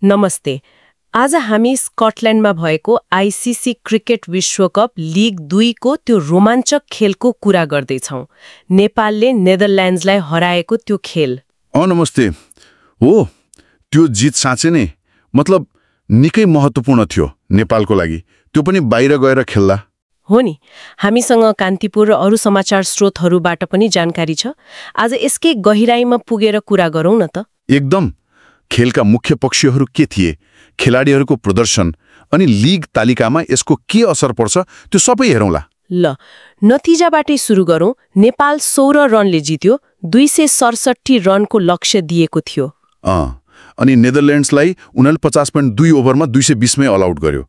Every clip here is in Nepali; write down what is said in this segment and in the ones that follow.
नमस्ते। आज हामी स्कटल्यान्डमा भएको आईसीसी क्रिकेट विश्वकप लिग 2 को त्यो रोमाञ्चक खेलको कुरा गर्दैछौँ। नेपालले नेदरल्यान्ड्सलाई हराएको त्यो खेल। नमस्ते। हो, त्यो जित साँच्चै नै मतलब निकै महत्त्वपूर्ण थियो नेपालको लागि, त्यो पनि बाहिर गएर खेल्दा। हो नि, हामीसँग कान्तिपुर र अरू समाचार स्रोतहरूबाट पनि जानकारी छ। आज यसकै गहिराईमा पुगेर कुरा गरौँ न त। एकदम। खेलका मुख्य पक्षहरू के थिए, खेलाडीहरूको प्रदर्शन अनि लिग तालिकामा यसको के असर पर्छ त्यो सबै हेरौँला। ल, नतिजाबाटै सुरु गरौँ। नेपाल 16 रनले जित्यो, 267 रनको लक्ष्य दिएको थियो। अनि नेदरल्यान्ड्सलाई 49.2 ओभरमा 220 मै अल आउट गर्यो।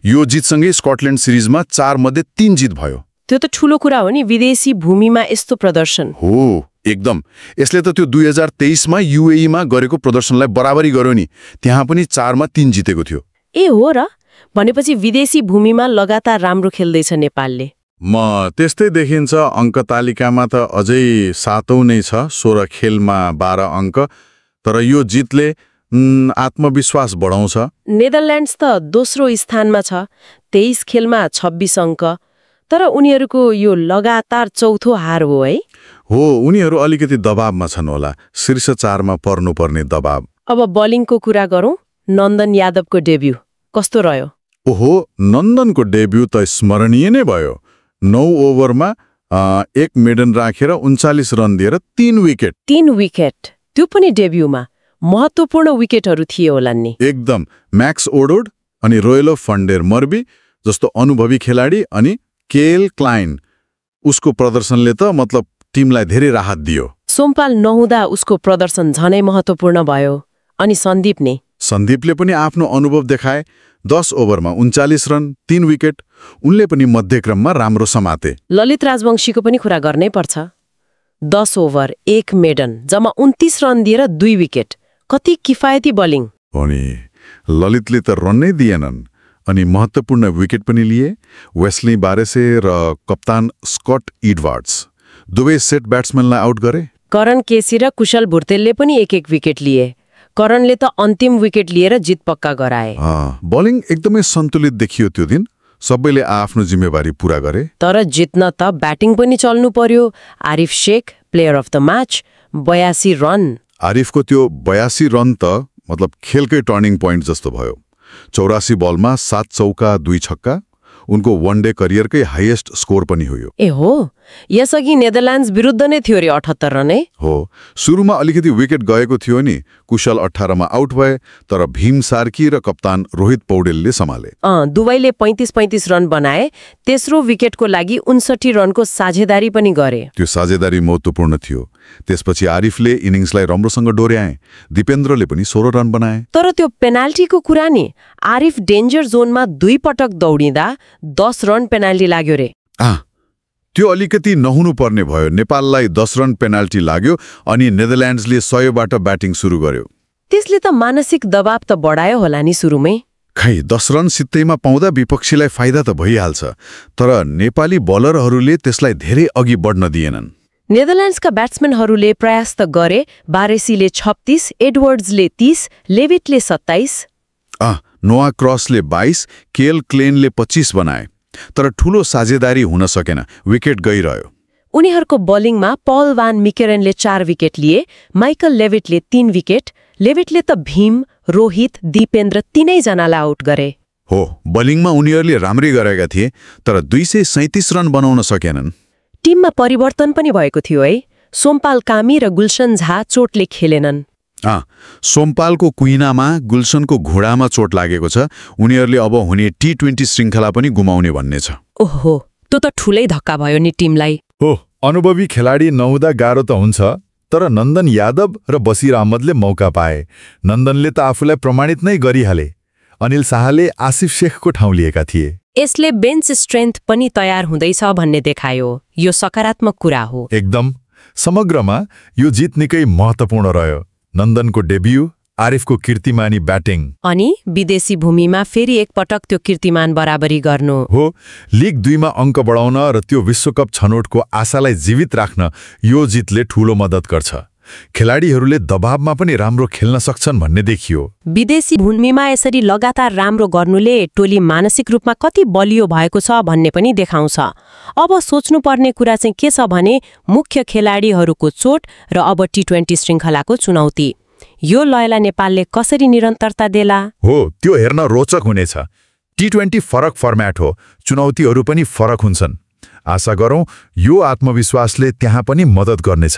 यो जितसँगै स्कटल्यान्ड सिरिजमा 4 मध्ये 3 जित भयो। त्यो त ठूलो कुरा हो नि, विदेशी भूमिमा यस्तो प्रदर्शन। हो, एकदम। यसले त त्यो 2023 मा युएईमा गरेको प्रदर्शनलाई बराबरी गर्यो नि, त्यहाँ पनि 4 मा 3 जितेको थियो। ए हो र? भनेपछि विदेशी भूमिमा लगातार राम्रो खेल्दैछ नेपालले। त्यस्तै देखिन्छ। अङ्क तालिकामा त अझै 7औं नै छ, 16 खेलमा 12 अङ्क। तर यो जितले आत्मविश्वास बढाउँछ। नेदरल्यान्ड्स त दोस्रो स्थानमा छ, 23 खेलमा 26 अङ्क। तर उनीहरूको यो लगातार चौथो हार हो है। हो, उनीहरू अलिकति दबावमा छन् होला, शीर्ष 4 मा पर्नुपर्ने दबाव। अब बलिङको कुरा गरौँ। नन्दन यादवको डेब्यू कस्तो रह्यो? ओहो, नन्दनको डेब्यू त स्मरणीय नै भयो। 9 ओभरमा 1 मेडन राखेर 39 रन दिएर 3 विकेट। 3 विकेट, त्यो पनि डेब्यूमा। महत्त्वपूर्ण विकेटहरू थिए होला नि। एकदम। म्याक्स ओडोड अनि रोयलो फन्डेर मर्बी जस्तो अनुभवी खेलाडी अनि केएल क्लाइन, उसको प्रदर्शनले त मतलब टिमलाई धेरै राहत दियो। सोमपाल नहुँदा उसको प्रदर्शन झनै महत्त्वपूर्ण भयो। अनि सन्दीपले पनि आफ्नो अनुभव देखाए। 10 ओभरमा 39 रन, 3 विकेट। उनले पनि मध्यक्रममा राम्रो समाते। ललित राजवंशीको पनि कुरा गर्नै पर्छ। 10 ओभर 1 मेडन, जम्मा 29 रन दिएर 2 विकेट। कति किफायती बलिङ। अनि ललितले त रन नै दिएनन्, अनि महत्त्वपूर्ण विकेट पनि लिए। वेस्ली बारेसे र कप्तान स्कट इडवर्ड्स दुवै सेट ब्याट्सम्यानलाई आउट गरे। करण केसी र कुशल भुर्तेलले पनि 1-1 विकेट लिए। करणले त अन्तिम विकेट लिएर जित पक्का गराए। बलिङ एकदमै सन्तुलित देखियो त्यो दिन। सबैले आफ्नो जिम्मेवारी पूरा गरे। तर जित्न त ब्याटिङ पनि चल्नु पर्यो। Arif Sheikh player of the match, 82 run. आरिफको त्यो 82 रन त मतलब खेलकै टर्निङ पोइन्ट जस्तो भयो। 84 बलमा 7 चौका 2 छक्का, उनको वन डे करियरकै हाईएस्ट स्कोर पनि हो यो। ए हो, यसअघि नेदरल्यान्ड्स विरुद्ध नै थियो रे 78 रन। हो, सुरुमा अलिकति विकेट गएको थियो नि। कुशल 18 मा आउट भए, तर भीम सार्की र कप्तान रोहित पौडेलले सम्हाले। दुवैले 35-35 रन बनाए। तेस्रो विकेटको लागि 59 रनको साझेदारी पनि गरे। त्यो साझेदारी महत्त्वपूर्ण थियो। त्यसपछि आरिफले इनिङ्सलाई राम्रोसँग डोर्याए। दिपेन्द्रले पनि 16 रन बनाए। तर त्यो पेनाल्टीको कुरा नि, आरिफ डेन्जर जोनमा 2 पटक दौडिँदा 10 रन पेनाल्टी लाग्यो रे। त्यो अलिकति नहुनु पर्ने भयो। नेपाललाई 10 रन पेनाल्टी लाग्यो अनि नेदरल्यान्ड्सले 100 बाट ब्याटिङ सुरु गर्यो। त्यसले त मानसिक दबाव त बढायो होला नि सुरुमै। खै, 10 रन सित्तैमा पाउँदा विपक्षीलाई फाइदा त भइहाल्छ, तर नेपाली बलरहरूले त्यसलाई धेरै अघि बढ्न दिएनन्। नेदरल्यान्ड्सका ब्याट्सम्यानहरूले प्रयास त गरे। बारेसीले 36, एडवर्ड्सले 30, लेभिटले 27, नोआ क्रसले 22, केएल क्लेनले 25 बनाए। तर ठूलो साझेदारी हुन सकेन, विकेट गइरह्यो। उनीहरूको बलिङमा पल वान मिकेरनले 4 विकेट लिए, माइकल लेभिटले 3 विकेट। लेभिटले त भीम, रोहित, दिपेन्द्र तीनैजनालाई आउट गरे। हो, बलिङमा उनीहरूले राम्रै गरेका थिए, तर 237 रन बनाउन सकेनन्। टिममा परिवर्तन पनि भएको थियो है। सोमपाल कामी र गुलशन झा चोटले खेलेनन्। सोमपालको कुइनामा, गुलशनको घुँडामा चोट लागेको छ। उनीहरूले अब हुने T20 श्रृङ्खला पनि गुमाउने भन्ने छ। ओहो, त्यो त ठुलै धक्का भयो नि टिमलाई। हो, अनुभवी खेलाडी नहुँदा गाह्रो त हुन्छ, तर नन्दन यादव र बसिर अहमदले मौका पाए। नन्दनले त आफूलाई प्रमाणित नै गरिहाले। अनिल शाहले आसिफ शेखको ठाउँ लिएका थिए। यसले बेन्च स्ट्रेन्थ पनि तयार हुँदैछ भन्ने देखायो। यो सकारात्मक कुरा हो। एकदम। समग्रमा यो जित निकै महत्त्वपूर्ण रह्यो। नन्दनको डेब्यू, आरिफको कीर्तिमानी ब्याटिङ, अनि विदेशी भूमिमा फेरि एक पटक त्यो कीर्तिमान बराबरी गर्नु। हो, लिग 2 मा अङ्क बढाउन र त्यो विश्वकप छनौटको आशालाई जीवित राख्न यो जितले ठूलो मद्दत गर्छ। खेलाडीहरूले दबावमा पनि राम्रो खेल्न सक्छन् भन्ने देखियो। विदेशी भूमिमा यसरी लगातार राम्रो गर्नुले टोली मानसिक रूपमा कति बलियो भएको छ भन्ने पनि देखाउँछ। अब सोच्नुपर्ने कुरा चाहिँ के छ भने मुख्य खेलाडीहरूको चोट र अब टी20 श्रृङ्खलाको चुनौती। यो लयलाई नेपालले कसरी निरन्तरता देला? हो, त्यो हेर्न रोचक हुनेछ। टी20 फरक फर्म्याट हो, चुनौतीहरू पनि फरक हुन्छन्। आशा गरौँ यो आत्मविश्वासले त्यहाँ पनि मद्दत गर्नेछ।